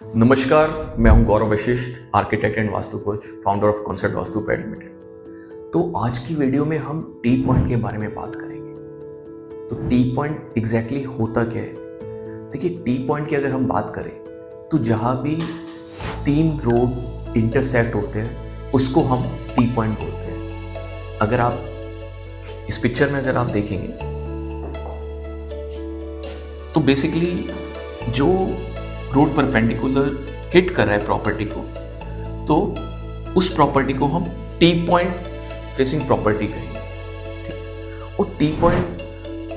नमस्कार, मैं हूं Gaurav Vashishth, architect and vastu coach, founder of concept Vastu private limited. तो आज की वीडियो में हम टी पॉइंट के बारे में बात करेंगे। तो टी पॉइंट एग्जैक्टली होता क्या है? देखिए, टी पॉइंट की अगर हम बात करें तो जहां भी तीन रोड इंटरसेक्ट होते हैं उसको हम टी पॉइंट बोलते हैं। अगर आप इस पिक्चर में अगर आप देखेंगे तो बेसिकली जो रोड परपेंडिकुलर हिट कर रहा है प्रॉपर्टी को, तो उस प्रॉपर्टी को हम टी पॉइंट फेसिंग प्रॉपर्टी कहेंगे। और टी पॉइंट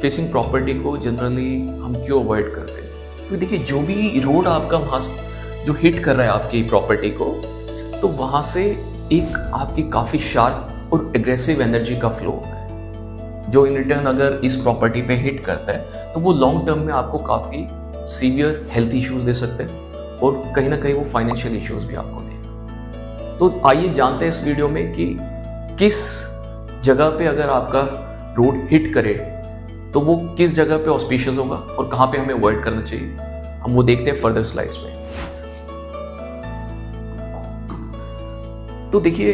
फेसिंग प्रॉपर्टी को जनरली हम क्यों अवॉइड करते हैं? क्योंकि देखिए, जो भी रोड आपका वहाँ जो हिट कर रहा है आपकी प्रॉपर्टी को, तो वहाँ से एक आपकी काफ़ी शार्प और एग्रेसिव एनर्जी का फ्लो होता है, जो इन रिटर्न अगर इस प्रॉपर्टी पे हिट करता है तो वो लॉन्ग टर्म में आपको काफ़ी सीवियर हेल्थ इश्यूज दे सकते हैं और कहीं ना कहीं वो फाइनेंशियल इश्यूज भी आपको देगा। तो आइए जानते हैं इस वीडियो में कि किस जगह पे अगर आपका रोड हिट करे तो वो किस जगह पे ऑस्पिशियस होगा और कहाँ पे हमें अवॉइड करना चाहिए। हम वो देखते हैं फर्दर स्लाइड्स में। तो देखिए,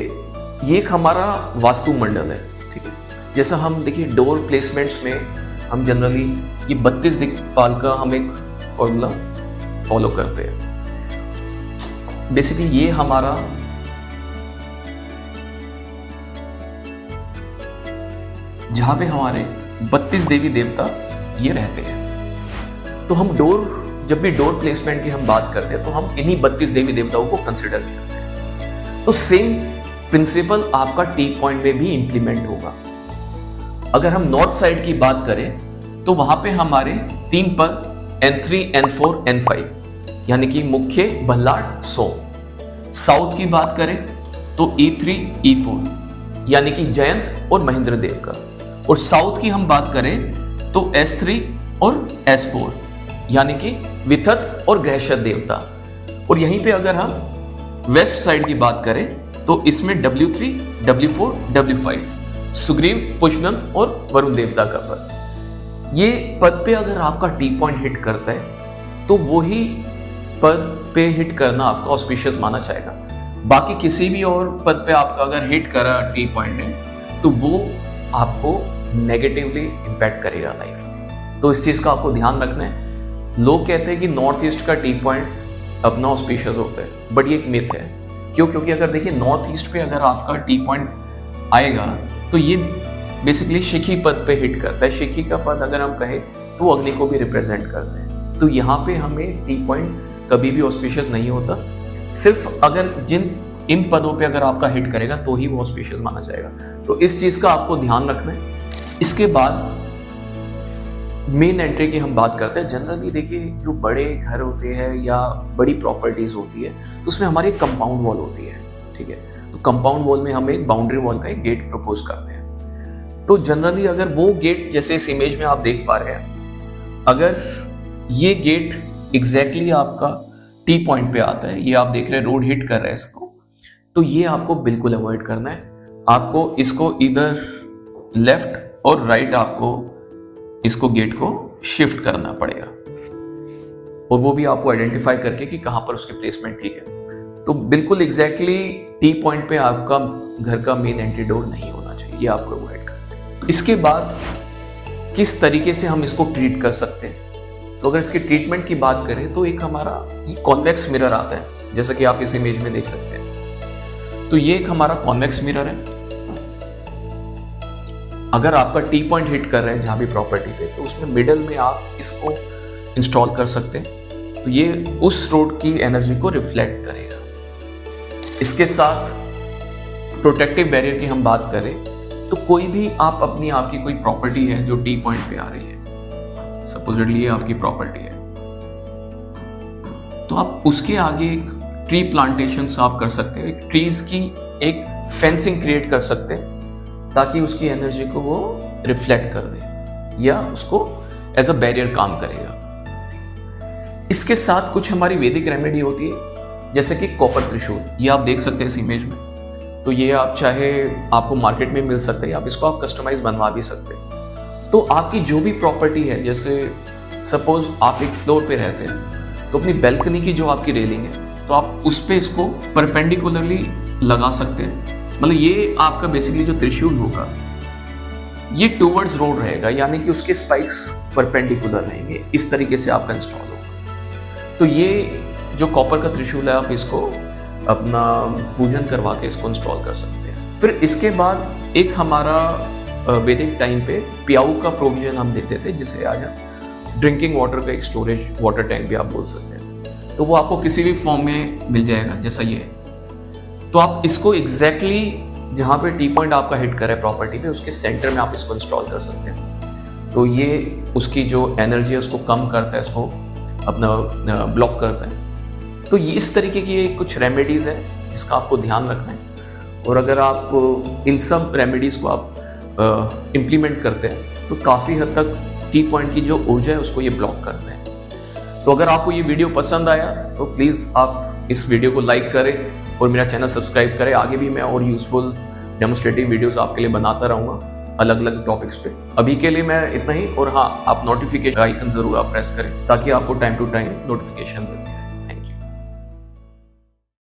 ये एक हमारा वास्तु मंडल है, ठीक है। जैसा हम देखिए डोर प्लेसमेंट्स में हम जनरली ये 32 दिक्पाल का हम एक फॉर्मूला फॉलो करते हैं। बेसिकली ये हमारा जहां पे हमारे 32 देवी देवता ये रहते हैं। तो हम जब भी डोर प्लेसमेंट की हम बात करते हैं तो हम इन्हीं 32 देवी देवताओं को कंसिडर करते हैं। तो सेम प्रिंसिपल आपका टी पॉइंट में भी इंप्लीमेंट होगा। अगर हम नॉर्थ साइड की बात करें तो वहां पे हमारे 3 पद N3, N4, N5 यानी कि मुख्य, बल्लाट, सोम। साउथ की बात करें तो E3, E4 यानी कि जयंत और महेंद्र देव का। और साउथ की हम बात करें तो S3 और S4 यानी कि विथत और ग्रहशत देवता। और यहीं पे अगर हम वेस्ट साइड की बात करें तो इसमें W3, W4, W5 सुग्रीव, पुष्पन और वरुण देवता का पद। ये पद पे अगर आपका टी पॉइंट हिट करता है तो वही पद पे हिट करना आपका ऑस्पिशियस माना जाएगा। बाकी किसी भी और पद पे आपका अगर हिट करा टी पॉइंट है तो वो आपको नेगेटिवली इम्पैक्ट करेगा लाइफ में। तो इस चीज़ का आपको ध्यान रखना है। लोग कहते हैं कि नॉर्थ ईस्ट का टी पॉइंट अपना ऑस्पिशियस होता है, बट ये एक मिथ है। क्यों? क्योंकि अगर देखिए नॉर्थ ईस्ट पे अगर आपका टी पॉइंट आएगा तो ये बेसिकली शिखी पद पे हिट करता है। शिखी का पद अगर हम कहें तो वो अग्नि को भी रिप्रेजेंट करते हैं। तो यहाँ पे हमें टी पॉइंट कभी भी ऑस्पिशियस नहीं होता। सिर्फ अगर इन पदों पे अगर आपका हिट करेगा तो ही वो ऑस्पिशियस माना जाएगा। तो इस चीज़ का आपको ध्यान रखना है। इसके बाद मेन एंट्री की हम बात करते हैं। जनरली देखिए, जो बड़े घर होते हैं या बड़ी प्रॉपर्टीज होती है तो उसमें हमारी एक कंपाउंड वॉल होती है, ठीक है। तो कंपाउंड वॉल में हम एक बाउंड्री वॉल का एक गेट प्रपोज करते हैं। तो जनरली अगर वो गेट, जैसे इस इमेज में आप देख पा रहे हैं, अगर ये गेट एग्जैक्टली आपका टी पॉइंट पे आता है, ये आप देख रहे हैं रोड हिट कर रहा है इसको, तो ये आपको बिल्कुल अवॉइड करना है। आपको इसको इधर लेफ्ट और राइट आपको इसको गेट को शिफ्ट करना पड़ेगा, और वो भी आपको आइडेंटिफाई करके कि कहां पर उसकी प्लेसमेंट ठीक है। तो बिल्कुल एग्जैक्टली टी पॉइंट पे आपका घर का मेन एंट्री डोर नहीं होना चाहिए, ये आपको अवॉइड करना है। इसके बाद किस तरीके से हम इसको ट्रीट कर सकते हैं? तो अगर इसकी ट्रीटमेंट की बात करें तो एक हमारा ये कॉन्वेक्स मिरर आता है, जैसा कि आप इस इमेज में देख सकते हैं। तो ये एक हमारा कॉन्वेक्स मिरर है। अगर आपका टी पॉइंट हिट कर रहे हैं जहां भी प्रॉपर्टी पे, तो उसमें मिडल में आप इसको इंस्टॉल कर सकते हैं। तो ये उस रोड की एनर्जी को रिफ्लेक्ट करेगा। इसके साथ प्रोटेक्टिव बैरियर की हम बात करें तो कोई भी आपकी कोई प्रॉपर्टी है जो टी पॉइंट पे आ रही है, सपोजिटली ये आपकी प्रॉपर्टी है, तो आप उसके आगे एक ट्री प्लांटेशन आप कर सकते हैं। एक ट्रीज की एक फेंसिंग क्रिएट कर सकते हैं ताकि उसकी एनर्जी को वो रिफ्लेक्ट कर दे या उसको एज अ बैरियर काम करेगा। इसके साथ कुछ हमारी वैदिक रेमेडी होती है, जैसे कि कॉपर त्रिशूल। ये आप देख सकते हैं इस इमेज में। तो ये आप चाहे आपको मार्केट में मिल सकते हैं, आप इसको आप कस्टमाइज बनवा भी सकते हैं। तो आपकी जो भी प्रॉपर्टी है, जैसे सपोज आप एक फ्लोर पे रहते हैं तो अपनी बैल्कनी की जो आपकी रेलिंग है तो आप उस पे इसको परपेंडिकुलरली लगा सकते हैं। मतलब ये आपका बेसिकली जो त्रिशूल होगा ये टूवर्ड्स रोड रहेगा, यानी कि उसके स्पाइक्स परपेंडिकुलर रहेंगे, इस तरीके से आपका इंस्टॉल होगा। तो ये जो कॉपर का त्रिशूल है आप इसको अपना पूजन करवा के इसको इंस्टॉल कर सकते हैं। फिर इसके बाद एक हमारा वैदिक टाइम पे प्याऊ का प्रोविजन हम देते थे, जिसे आज ड्रिंकिंग वाटर का एक स्टोरेज वाटर टैंक भी आप बोल सकते हैं। तो वो आपको किसी भी फॉर्म में मिल जाएगा जैसा ये है। तो आप इसको एग्जैक्टली जहाँ पे टी पॉइंट आपका हिट करे प्रॉपर्टी में उसके सेंटर में आप इसको इंस्टॉल कर सकते हैं। तो ये उसकी जो एनर्जी है उसको कम करता है, इसको अपना ब्लॉक करता है। तो ये इस तरीके की कुछ रेमेडीज़ हैं जिसका आपको ध्यान रखना है। और अगर आप इन सब रेमेडीज़ को आप इम्प्लीमेंट करते हैं तो काफ़ी हद तक टी पॉइंट की जो ऊर्जा है उसको ये ब्लॉक करते हैं। तो अगर आपको ये वीडियो पसंद आया तो प्लीज़ आप इस वीडियो को लाइक करें और मेरा चैनल सब्सक्राइब करें। आगे भी मैं और यूज़फुल डेमोन्स्ट्रेटिव वीडियोस आपके लिए बनाता रहूँगा अलग अलग टॉपिक्स पे। अभी के लिए मैं इतना ही। और हाँ, आप नोटिफिकेशन आइकन ज़रूर आप प्रेस करें ताकि आपको टाइम टू टाइम नोटिफिकेशन मिले।